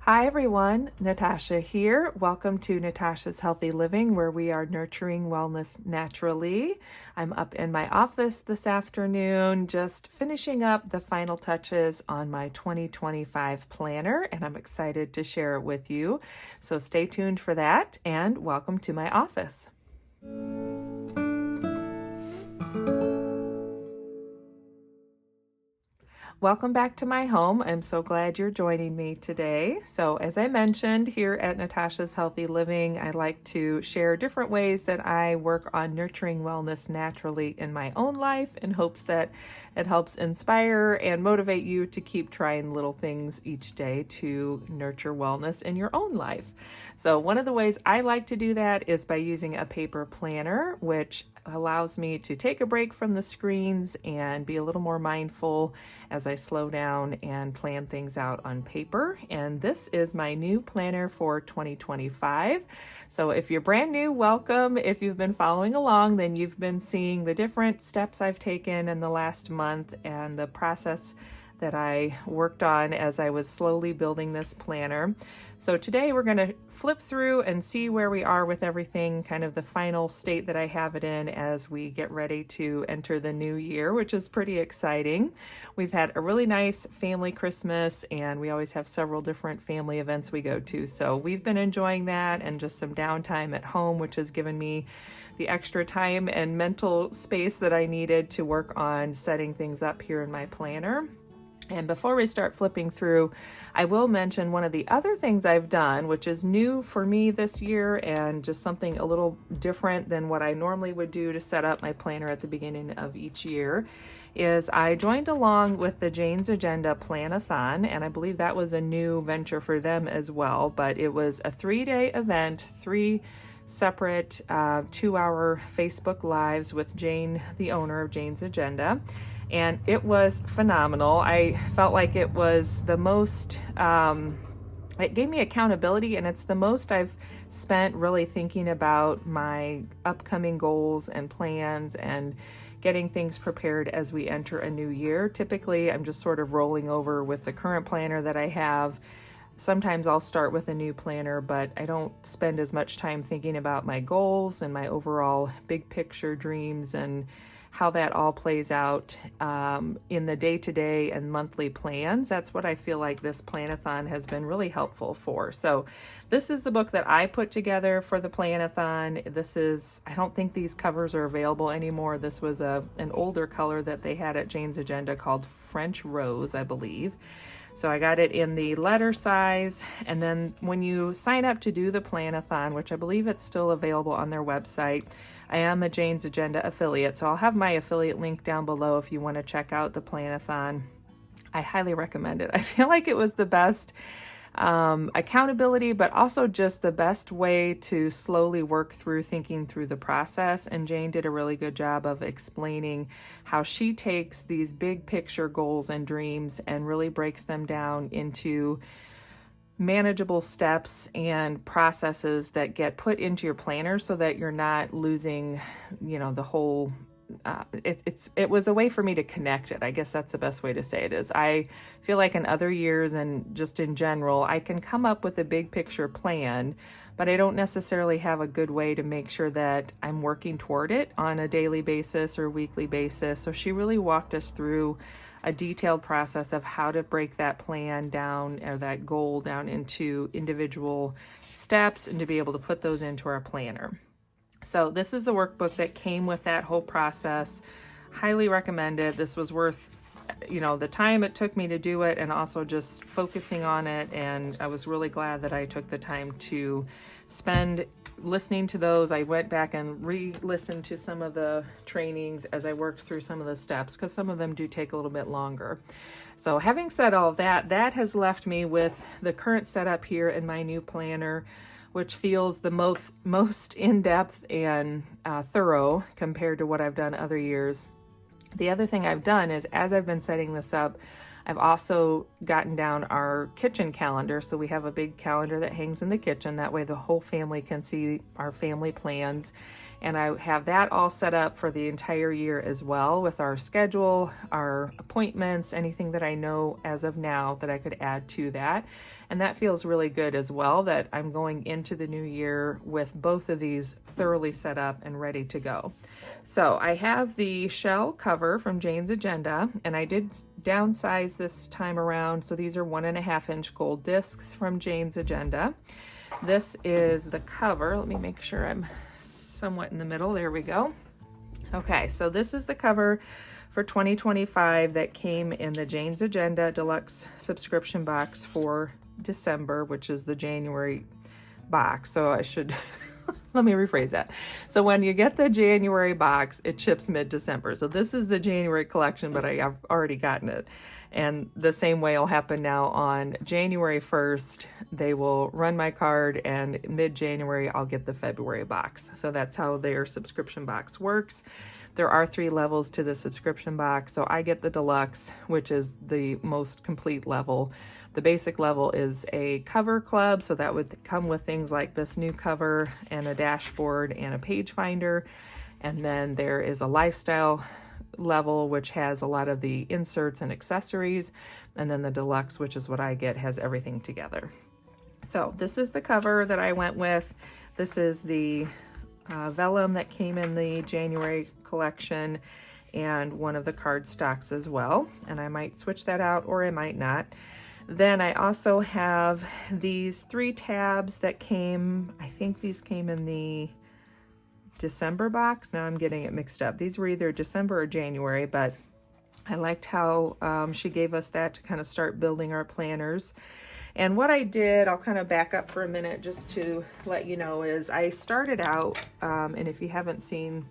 Hi everyone, Natasha here. Welcome to Natasha's Healthy Living, where we are nurturing wellness naturally. I'm up in my office this afternoon, just finishing up the final touches on my 2025 planner, and I'm excited to share it with you. So stay tuned for that, and welcome to my office. Welcome back to my home. I'm so glad you're joining me today. So as I mentioned, here at Natasha's Healthy Living, I like to share different ways that I work on nurturing wellness naturally in my own life in hopes that it helps inspire and motivate you to keep trying little things each day to nurture wellness in your own life. So one of the ways I like to do that is by using a paper planner, which allows me to take a break from the screens and be a little more mindful as I slow down and plan things out on paper. And this is my new planner for 2025. So if you're brand new, welcome. If you've been following along, then you've been seeing the different steps I've taken in the last month and the process that I worked on as I was slowly building this planner. So today we're going to flip through and see where we are with everything, kind of the final state that I have it in as we get ready to enter the new year, which is pretty exciting. We've had a really nice family Christmas, and we always have several different family events we go to. So we've been enjoying that and just some downtime at home, which has given me the extra time and mental space that I needed to work on setting things up here in my planner. And before we start flipping through, I will mention one of the other things I've done, which is new for me this year and just something a little different than what I normally would do to set up my planner at the beginning of each year, is I joined along with the Jane's Agenda Planathon, and I believe that was a new venture for them as well, but it was a 3-day event, 3 separate 2-hour Facebook Lives with Jane, the owner of Jane's Agenda. And it was phenomenal. I felt like it was the most, it gave me accountability, and it's the most I've spent really thinking about my upcoming goals and plans and getting things prepared as we enter a new year. Typically, I'm just sort of rolling over with the current planner that I have. Sometimes I'll start with a new planner, but I don't spend as much time thinking about my goals and my overall big picture dreams and how that all plays out in the day-to-day and monthly plans. That's what I feel like this Planathon has been really helpful for. So this is the book that I put together for the Planathon. This is, I don't think these covers are available anymore. This was an older color that they had at Jane's Agenda called French Rose, I believe. So I got it in the letter size, and then when you sign up to do the Planathon, which I believe it's still available on their website, I am a Jane's Agenda affiliate, so I'll have my affiliate link down below if you want to check out the Planathon. I highly recommend it. I feel like it was the best accountability, but also just the best way to slowly work through thinking through the process. And Jane did a really good job of explaining how she takes these big picture goals and dreams and really breaks them down into manageable steps and processes that get put into your planner so that you're not losing, the whole it was a way for me to connect it. I guess that's the best way to say it is. I feel like in other years and just in general, I can come up with a big picture plan, but I don't necessarily have a good way to make sure that I'm working toward it on a daily basis or weekly basis. So she really walked us through a detailed process of how to break that plan down or that goal down into individual steps and to be able to put those into our planner. So this is the workbook that came with that whole process. Highly recommended. This was worth, the time it took me to do it and also just focusing on it. And I was really glad that I took the time to spend listening to those. I went back and re-listened to some of the trainings as I worked through some of the steps, because some of them do take a little bit longer. So having said all of that, that has left me with the current setup here in my new planner, which feels the most in-depth and thorough compared to what I've done other years. The other thing I've done is, as I've been setting this up, I've also gotten down our kitchen calendar, so we have a big calendar that hangs in the kitchen. That way the whole family can see our family plans. And I have that all set up for the entire year as well, with our schedule, our appointments, anything that I know as of now that I could add to that. And that feels really good as well, that I'm going into the new year with both of these thoroughly set up and ready to go. So I have the shell cover from Jane's Agenda, and I did downsize this time around. So these are 1.5-inch gold discs from Jane's Agenda. This is the cover. Let me make sure I'm somewhat in the middle. There we go. Okay, so this is the cover for 2025 that came in the Jane's Agenda Deluxe subscription box for December, which is the January box. So I should let me rephrase that. So when you get the January box, it ships mid-December. So this is the January collection, but I have already gotten it. And the same way will happen now on January 1st. They will run my card, and mid-January I'll get the February box. So that's how their subscription box works. There are 3 levels to the subscription box. So I get the deluxe, which is the most complete level. The basic level is a cover club, so that would come with things like this new cover and a dashboard and a page finder. And then there is a lifestyle level, which has a lot of the inserts and accessories. And then the deluxe, which is what I get, has everything together. So this is the cover that I went with. This is the vellum that came in the January collection, and one of the card stocks as well. And I might switch that out, or I might not. Then I also have these 3 tabs that came, I think these came in the December box. Now I'm getting it mixed up. These were either December or January, but I liked how she gave us that to kind of start building our planners. And what I did, I'll kind of back up for a minute just to let you know, is I started out, and if you haven't seen,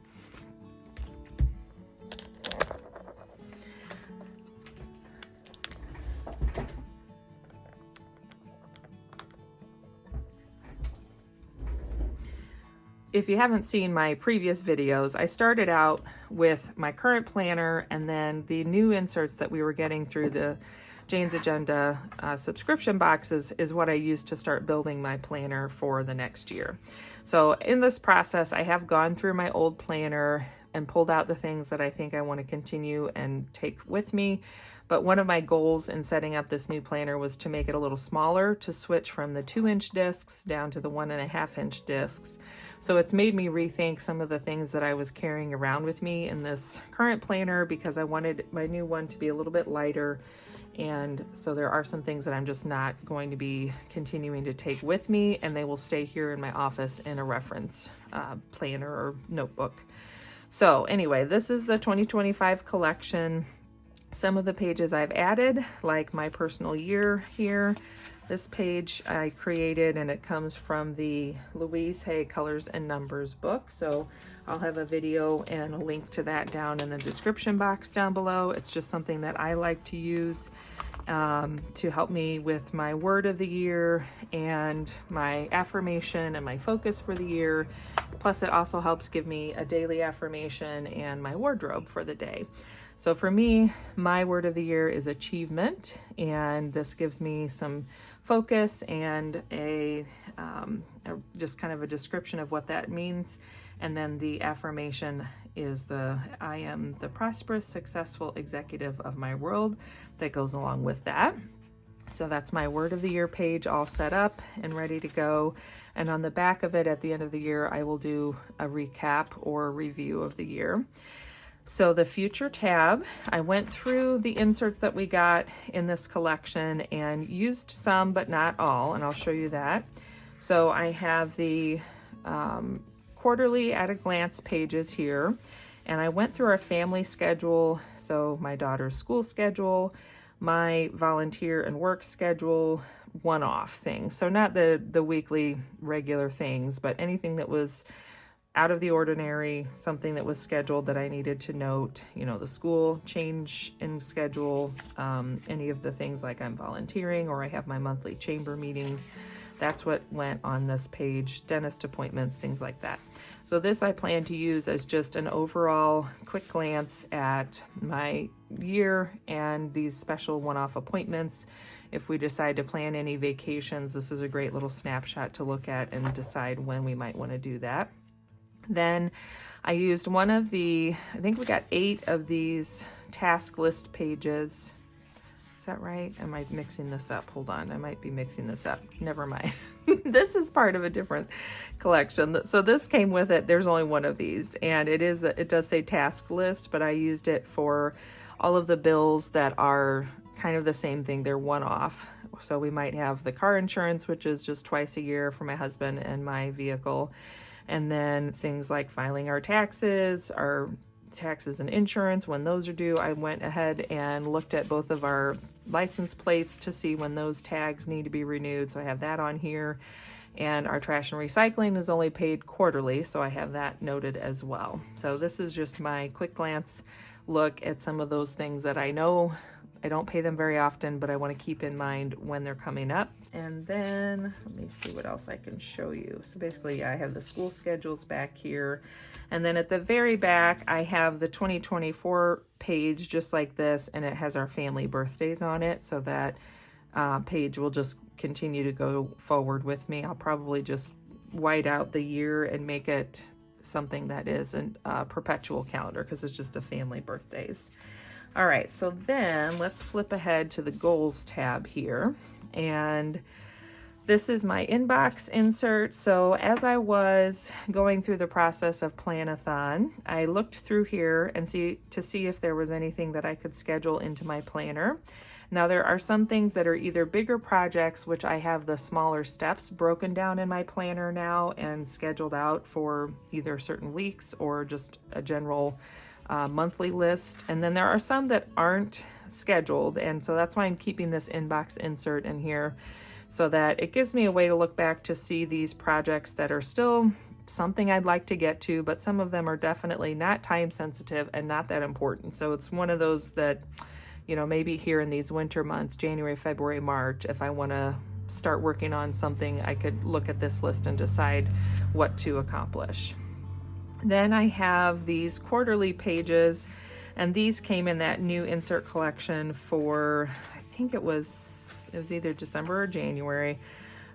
my previous videos, I started out with my current planner, and then the new inserts that we were getting through the Jane's Agenda subscription boxes is what I used to start building my planner for the next year. So in this process, I have gone through my old planner and pulled out the things that I think I want to continue and take with me. But one of my goals in setting up this new planner was to make it a little smaller, to switch from the 2-inch discs down to the 1.5-inch discs. So it's made me rethink some of the things that I was carrying around with me in this current planner, because I wanted my new one to be a little bit lighter. And so there are some things that I'm just not going to be continuing to take with me, and they will stay here in my office in a reference planner or notebook. So anyway, this is the 2025 collection. Some of the pages I've added, like my personal year here. This page I created, and it comes from the Louise Hay Colors and Numbers book. So I'll have a video and a link to that down in the description box down below. It's just something that I like to use to help me with my word of the year and my affirmation and my focus for the year. Plus, it also helps give me a daily affirmation and my wardrobe for the day. So for me, my word of the year is achievement, and this gives me some focus and just kind of a description of what that means. And then the affirmation is I am the prosperous, successful executive of my world, that goes along with that. So that's my word of the year page all set up and ready to go. And on the back of it, at the end of the year, I will do a recap or review of the year. So the future tab, I went through the inserts that we got in this collection and used some, but not all, and I'll show you that. So I have the quarterly at a glance pages here, and I went through our family schedule, so my daughter's school schedule, my volunteer and work schedule, one-off things. So not the weekly regular things, but anything that was out of the ordinary, something that was scheduled that I needed to note, the school change in schedule, any of the things like I'm volunteering or I have my monthly chamber meetings. That's what went on this page, dentist appointments, things like that. So this I plan to use as just an overall quick glance at my year and these special one-off appointments. If we decide to plan any vacations, this is a great little snapshot to look at and decide when we might want to do that. Then I used one of the, I think we got 8 of these task list pages. Is that right? Am I mixing this up? Hold on, I might be mixing this up. Never mind. This is part of a different collection. So this came with it. There's only one of these, and it does say task list, but I used it for all of the bills that are kind of the same thing. They're one-off. So we might have the car insurance, which is just twice a year for my husband and my vehicle. And then things like filing our taxes and insurance, when those are due. I went ahead and looked at both of our license plates to see when those tags need to be renewed. So I have that on here. And our trash and recycling is only paid quarterly, so I have that noted as well. So this is just my quick glance look at some of those things that I know I don't pay them very often, but I want to keep in mind when they're coming up. And then let me see what else I can show you. So basically, I have the school schedules back here. And then at the very back, I have the 2024 page just like this, and it has our family birthdays on it. So that page will just continue to go forward with me. I'll probably just white out the year and make it something that is a perpetual calendar, because it's just a family birthdays. All right, so then let's flip ahead to the goals tab here. And this is my inbox insert. So as I was going through the process of Planathon, I looked through here and see if there was anything that I could schedule into my planner. Now there are some things that are either bigger projects, which I have the smaller steps broken down in my planner now and scheduled out for either certain weeks or just a general monthly list. And then there are some that aren't scheduled, and so that's why I'm keeping this inbox insert in here, so that it gives me a way to look back to see these projects that are still something I'd like to get to, but some of them are definitely not time sensitive and not that important. So it's one of those that, you know, maybe here in these winter months, January, February, March, if I want to start working on something, I could look at this list and decide what to accomplish. Then I have these quarterly pages, and these came in that new insert collection for, I think it was either December or January.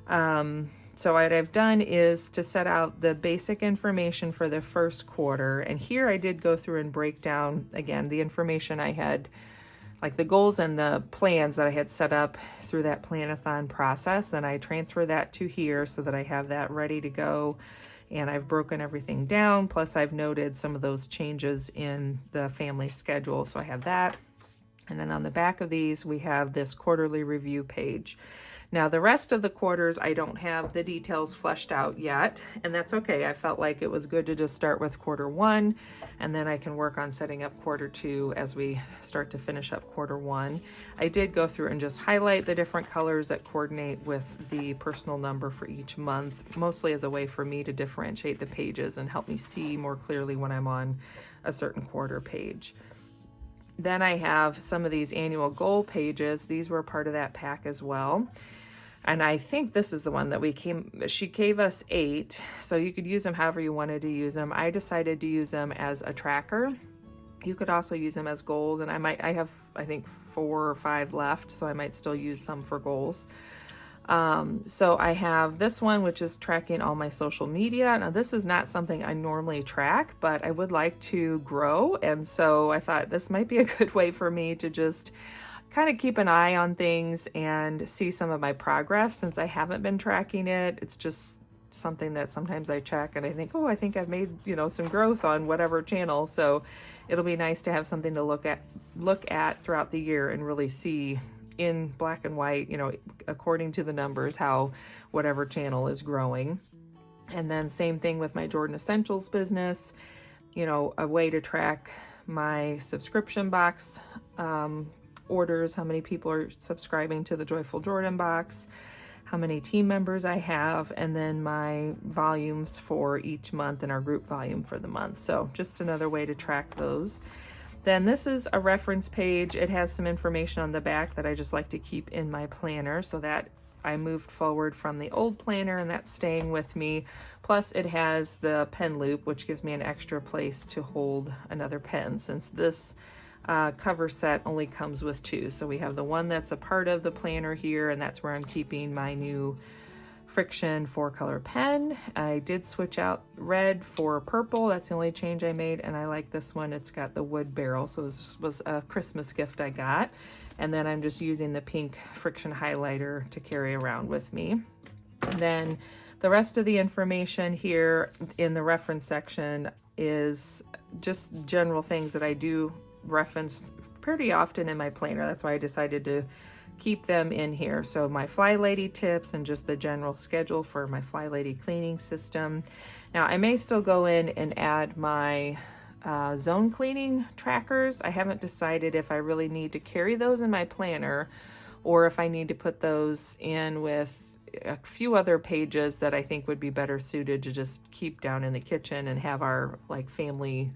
So what I've done is to set out the basic information for the first quarter. And here I did go through and break down, again, the information I had, like the goals and the plans that I had set up through that Planathon process. Then I transfer that to here so that I have that ready to go. And I've broken everything down, plus I've noted some of those changes in the family schedule. So I have that. And then on the back of these, we have this quarterly review page. Now the rest of the quarters, I don't have the details fleshed out yet, and that's okay. I felt like it was good to just start with quarter 1, and then I can work on setting up quarter 2 as we start to finish up quarter 1. I did go through and just highlight the different colors that coordinate with the personal number for each month, mostly as a way for me to differentiate the pages and help me see more clearly when I'm on a certain quarter page. Then I have some of these annual goal pages. These were part of that pack as well. And I think this is the one that she gave us 8, so you could use them however you wanted to use them. I decided to use them as a tracker. You could also use them as goals, and I have, I think, 4 or 5 left, so I might still use some for goals. So I have this one, which is tracking all my social media. Now this is not something I normally track, but I would like to grow. And so I thought this might be a good way for me to just kind of keep an eye on things and see some of my progress, since I haven't been tracking it. It's just something that sometimes I check and I think, oh, I think I've made, some growth on whatever channel. So it'll be nice to have something to look at throughout the year and really see in black and white, according to the numbers, how whatever channel is growing. And then same thing with my Jordan Essentials business, a way to track my subscription box orders, how many people are subscribing to the Joyful Jordan box, how many team members I have, and then my volumes for each month and our group volume for the month. So just another way to track those. Then this is a reference page. It has some information on the back that I just like to keep in my planner, so that I moved forward from the old planner, and that's staying with me. Plus it has the pen loop, which gives me an extra place to hold another pen, since this cover set only comes with two. So we have the one that's a part of the planner here, and that's where I'm keeping my new Friction 4-color pen. I did switch out red for purple. That's the only change I made, and I like this one. It's got the wood barrel, so this was a Christmas gift I got. And then I'm just using the pink Friction highlighter to carry around with me. And then the rest of the information here in the reference section is just general things that I do reference pretty often in my planner. That's why I decided to keep them in here. So my Fly Lady tips and just the general schedule for my Fly Lady cleaning system. Now I may still go in and add my zone cleaning trackers. I haven't decided if I really need to carry those in my planner or if I need to put those in with a few other pages that I think would be better suited to just keep down in the kitchen and have our like family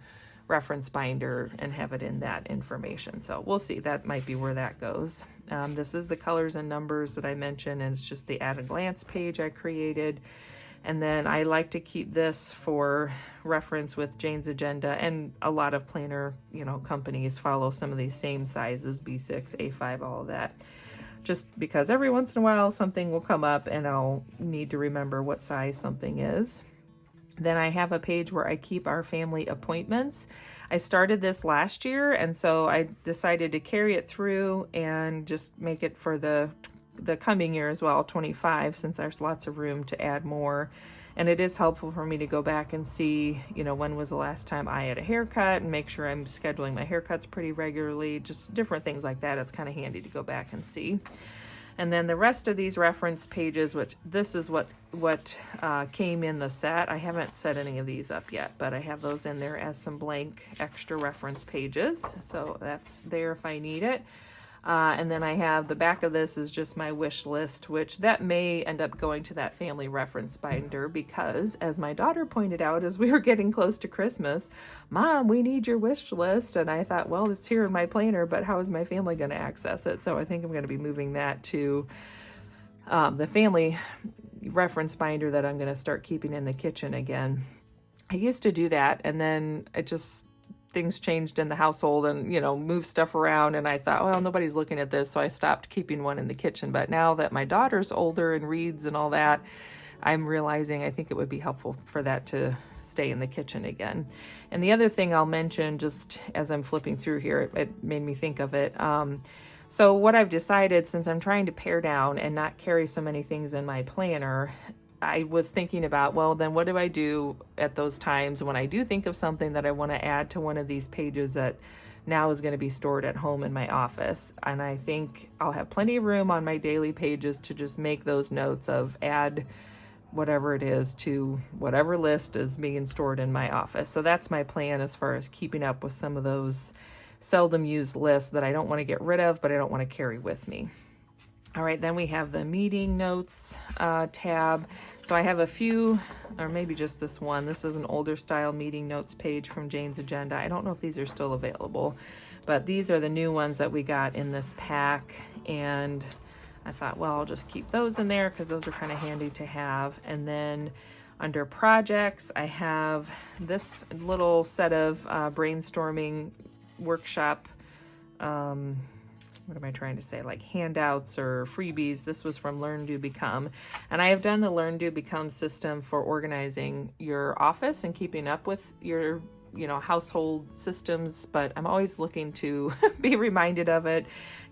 reference binder and have it in that information. So we'll see, that might be where that goes. This is the colors and numbers that I mentioned, and it's just the at a glance page I created. And then I like to keep this for reference with Jane's Agenda, and a lot of planner, companies follow some of these same sizes, B6, A5, all of that. Just because every once in a while something will come up and I'll need to remember what size something is. Then I have a page where I keep our family appointments. I started this last year, and so I decided to carry it through and just make it for the coming year as well, 25, since there's lots of room to add more. And it is helpful for me to go back and see, when was the last time I had a haircut, and make sure I'm scheduling my haircuts pretty regularly, just different things like that. It's kind of handy to go back and see. And then the rest of these reference pages, which this is what came in the set. I haven't set any of these up yet, but I have those in there as some blank extra reference pages. So that's there if I need it. And then I have the back of this is just my wish list, which that may end up going to that family reference binder because, as my daughter pointed out as we were getting close to Christmas, Mom, we need your wish list. And I thought, well, it's here in my planner, but how is my family going to access it? So I think I'm going to be moving that to the family reference binder that I'm going to start keeping in the kitchen again. I used to do that, and then things changed in the household and, moved stuff around. And I thought, well, nobody's looking at this. So I stopped keeping one in the kitchen. But now that my daughter's older and reads and all that, I'm realizing I think it would be helpful for that to stay in the kitchen again. And the other thing I'll mention, just as I'm flipping through here, it made me think of it. So what I've decided, since I'm trying to pare down and not carry so many things in my planner, I was thinking about, well, then what do I do at those times when I do think of something that I want to add to one of these pages that now is going to be stored at home in my office? And I think I'll have plenty of room on my daily pages to just make those notes of add whatever it is to whatever list is being stored in my office. So that's my plan as far as keeping up with some of those seldom used lists that I don't want to get rid of, but I don't want to carry with me. All right, then we have the meeting notes tab. So I have a few, or maybe just this one. This is an older style meeting notes page from Jane's Agenda. I don't know if these are still available, but these are the new ones that we got in this pack. And I thought, well, I'll just keep those in there because those are kind of handy to have. And then under projects, I have this little set of brainstorming workshop what am I trying to say, like handouts or freebies. This was from Learn, Do, Become. And I have done the Learn, Do, Become system for organizing your office and keeping up with your, household systems, but I'm always looking to be reminded of it,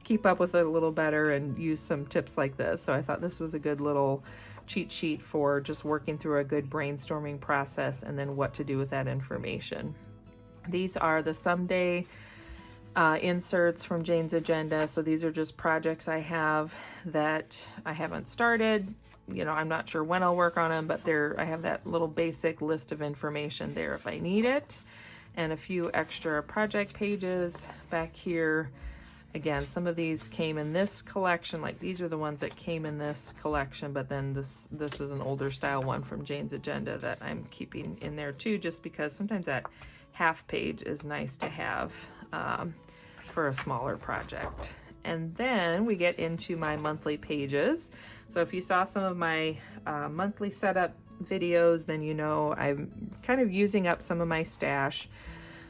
keep up with it a little better, and use some tips like this. So I thought this was a good little cheat sheet for just working through a good brainstorming process and then what to do with that information. These are the someday inserts from Jane's Agenda. So these are just projects I have that I haven't started. I'm not sure when I'll work on them, but I have that little basic list of information there if I need it. And a few extra project pages back here. Again, some of these came in this collection, like these are the ones that came in this collection, but then this is an older style one from Jane's Agenda that I'm keeping in there too, just because sometimes that half page is nice to have for a smaller project. And then we get into my monthly pages. So if you saw some of my monthly setup videos, then you know I'm kind of using up some of my stash.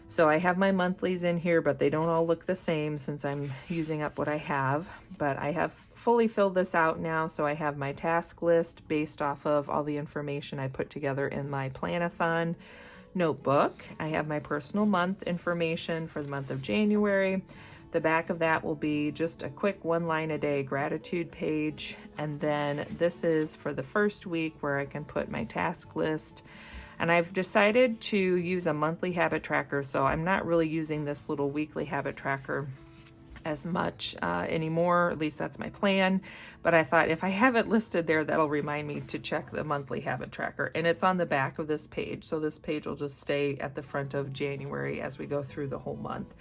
So I have my monthlies in here, but they don't all look the same since I'm using up what I have. But I have fully filled this out now, so I have my task list based off of all the information I put together in my Planathon notebook. I have my personal month information for the month of January. The back of that will be just a quick 1 line a day gratitude page. And then this is for the first week where I can put my task list. And I've decided to use a monthly habit tracker, so I'm not really using this little weekly habit tracker as much anymore. At least that's my plan. But I thought if I have it listed there, that'll remind me to check the monthly habit tracker. And it's on the back of this page. So this page will just stay at the front of January as we go through the whole month.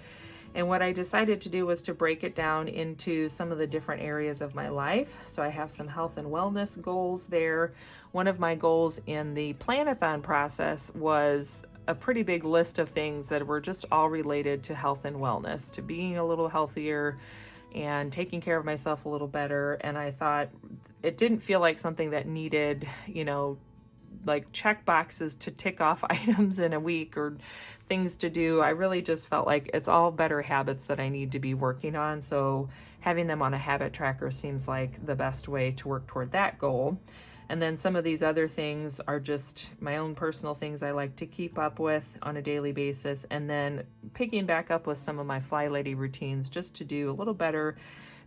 And what I decided to do was to break it down into some of the different areas of my life. So I have some health and wellness goals there. One of my goals in the Planathon process was a pretty big list of things that were just all related to health and wellness, to being a little healthier and taking care of myself a little better. And I thought it didn't feel like something that needed, you know, like check boxes to tick off items in a week or things to do. I really just felt like it's all better habits that I need to be working on. So having them on a habit tracker seems like the best way to work toward that goal. And then some of these other things are just my own personal things I like to keep up with on a daily basis. And then picking back up with some of my Fly Lady routines just to do a little better.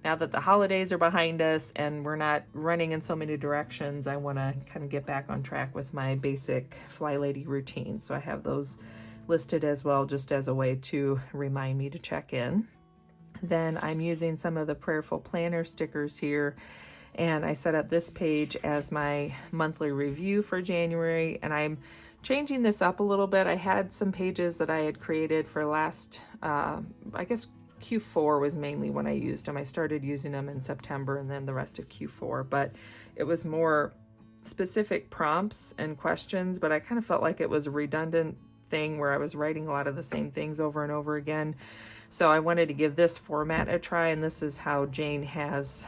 Now that the holidays are behind us and we're not running in so many directions, I want to kind of get back on track with my basic Fly Lady routine. So I have those listed as well, just as a way to remind me to check in. Then I'm using some of the Prayerful Planner stickers here, and I set up this page as my monthly review for January, and I'm changing this up a little bit. I had some pages that I had created for last, I guess Q4 was mainly when I used them. I started using them in September and then the rest of Q4, but it was more specific prompts and questions, but I kind of felt like it was a redundant thing where I was writing a lot of the same things over and over again. So I wanted to give this format a try, and this is how Jane has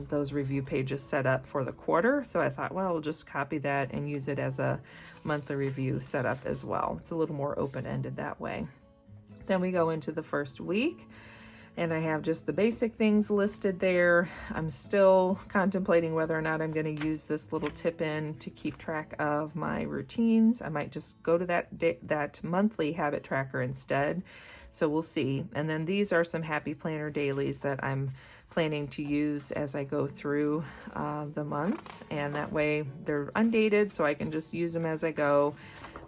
those review pages set up for the quarter. So I thought, well, I'll just copy that and use it as a monthly review setup as well. It's a little more open-ended that way. Then we go into the first week, and I have just the basic things listed there. I'm still contemplating whether or not I'm going to use this little tip in to keep track of my routines. I might just go to that monthly habit tracker instead. So we'll see. And then these are some Happy Planner dailies that I'm planning to use as I go through the month. And that way they're undated, so I can just use them as I go.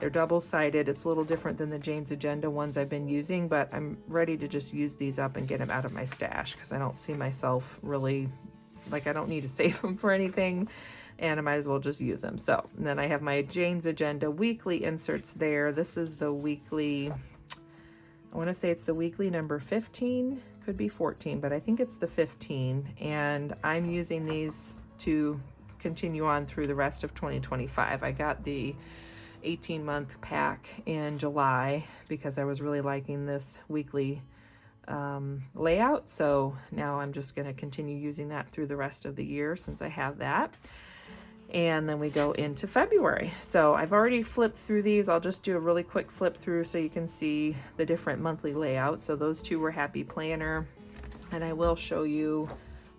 They're double-sided. It's a little different than the Jane's Agenda ones I've been using, but I'm ready to just use these up and get them out of my stash because I don't see myself really, like I don't need to save them for anything, and I might as well just use them. So, and then I have my Jane's Agenda weekly inserts there. This is the weekly, I want to say it's the weekly number 15, could be 14, but I think it's the 15, and I'm using these to continue on through the rest of 2025. I got the 18-month pack in July because I was really liking this weekly layout. So now I'm just going to continue using that through the rest of the year since I have that. And then we go into February. So I've already flipped through these. I'll just do a really quick flip through so you can see the different monthly layouts. So those two were Happy Planner, and I will show you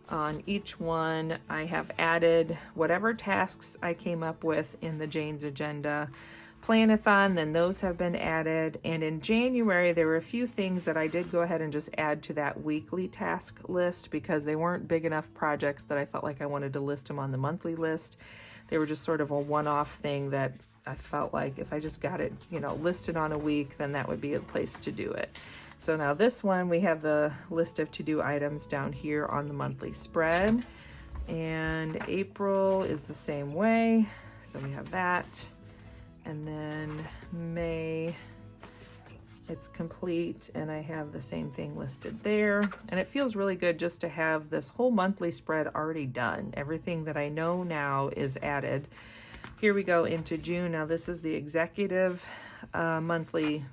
on each one. I have added whatever tasks I came up with in the Jane's Agenda Planathon, then those have been added. And in January, there were a few things that I did go ahead and just add to that weekly task list because they weren't big enough projects that I felt like I wanted to list them on the monthly list. They were just sort of a one-off thing that I felt like if I just got it, you know, listed on a week, then that would be a place to do it. So now this one, we have the list of to-do items down here on the monthly spread. And April is the same way. So we have that. And then May, it's complete, and I have the same thing listed there. And it feels really good just to have this whole monthly spread already done. Everything that I know now is added. Here we go into June. Now this is the executive monthly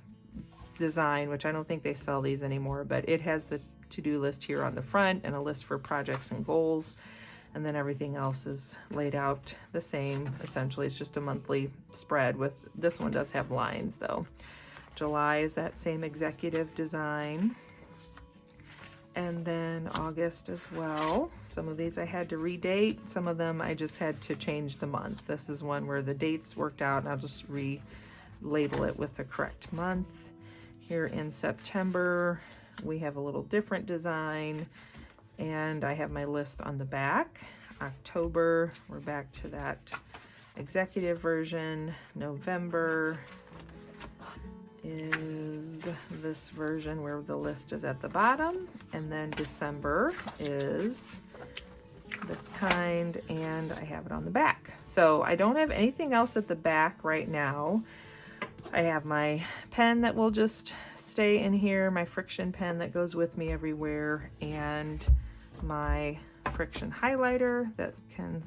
design, which I don't think they sell these anymore, but it has the to-do list here on the front and a list for projects and goals. and then everything else is laid out the same. Essentially, it's just a monthly spread. With this one does have lines though. July is that same executive design. And then August as well. Some of these I had to redate. Some of them I just had to change the month. This is one where the dates worked out, and I'll just relabel it with the correct month. Here in September, we have a little different design, and I have my list on the back. October, we're back to that executive version. November is this version where the list is at the bottom, and then December is this kind, and I have it on the back. So I don't have anything else at the back right now. I have my pen that will just stay in here, my friction pen that goes with me everywhere, and my friction highlighter that can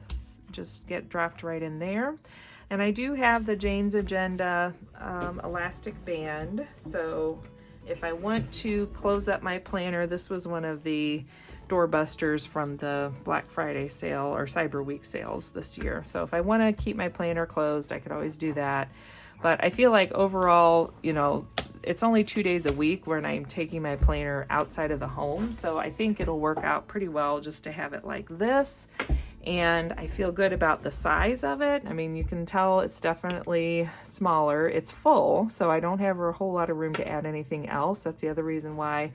just get dropped right in there. And I do have the Jane's Agenda elastic band. So if I want to close up my planner, this was one of the doorbusters from the Black Friday sale or Cyber Week sales this year. So if I want to keep my planner closed, I could always do that. But I feel like overall, you know, it's only 2 days a week when I'm taking my planner outside of the home. So I think it'll work out pretty well just to have it like this. And I feel good about the size of it. I mean, you can tell it's definitely smaller. It's full, so I don't have a whole lot of room to add anything else. That's the other reason why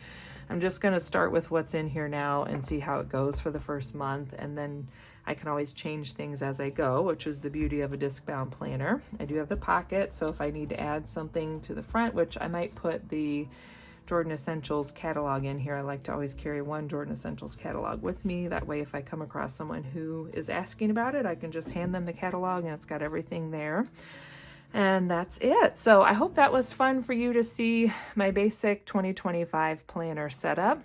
I'm just going to start with what's in here now and see how it goes for the first month. And then I can always change things as I go, which is the beauty of a disc-bound planner. I do have the pocket, so if I need to add something to the front, which I might put the Jordan Essentials catalog in here. I like to always carry one Jordan Essentials catalog with me. That way, if I come across someone who is asking about it, I can just hand them the catalog and it's got everything there. And that's it. So I hope that was fun for you to see my basic 2025 planner setup.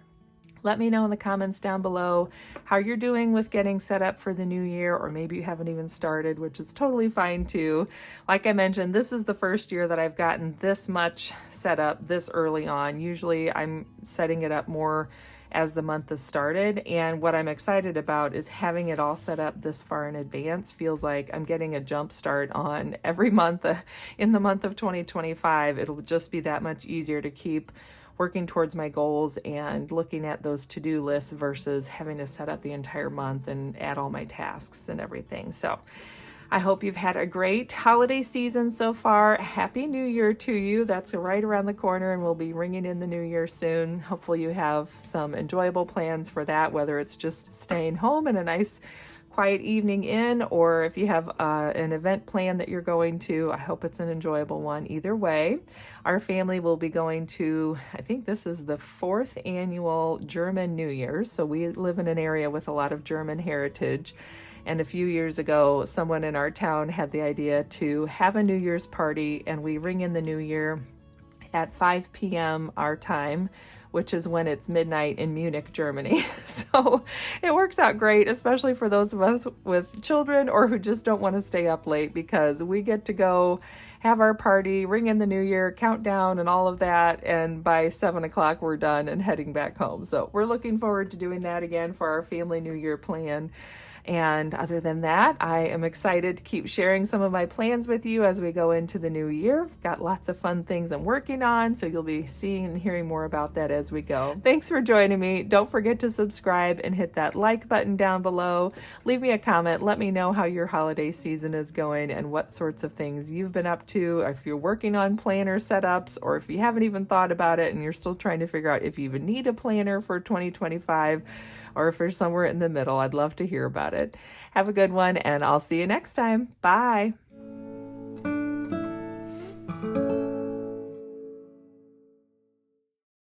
Let me know in the comments down below how you're doing with getting set up for the new year, or maybe you haven't even started, which is totally fine too. Like I mentioned, this is the first year that I've gotten this much set up this early on. Usually I'm setting it up more as the month has started, and what I'm excited about is having it all set up this far in advance. Feels like I'm getting a jump start on every month in the month of 2025. It'll just be that much easier to keep working towards my goals and looking at those to-do lists versus having to set up the entire month and add all my tasks and everything. So I hope you've had a great holiday season so far. Happy New Year to you. That's right around the corner, and we'll be ringing in the new year soon. Hopefully you have some enjoyable plans for that, whether it's just staying home and a nice quiet evening in, or if you have an event plan that you're going to. I hope it's an enjoyable one. Either way, our family will be going to, I think this is the 4th annual German New Year's. So we live in an area with a lot of German heritage. And a few years ago, someone in our town had the idea to have a New Year's party, and we ring in the new year at 5 p.m. our time, which is when it's midnight in Munich, Germany. So it works out great, especially for those of us with children or who just don't want to stay up late, because we get to go have our party, ring in the new year, countdown and all of that, and by 7 o'clock we're done and heading back home. So we're looking forward to doing that again for our family New Year plan. And other than that, I am excited to keep sharing some of my plans with you as we go into the new year. I've got lots of fun things I'm working on, so you'll be seeing and hearing more about that as we go. Thanks for joining me. Don't forget to subscribe and hit that like button down below. Leave me a comment. Let me know how your holiday season is going and what sorts of things you've been up to, or if you're working on planner setups, or if you haven't even thought about it and you're still trying to figure out if you even need a planner for 2025, or if you're somewhere in the middle. I'd love to hear about it. Have a good one, and I'll see you next time. Bye.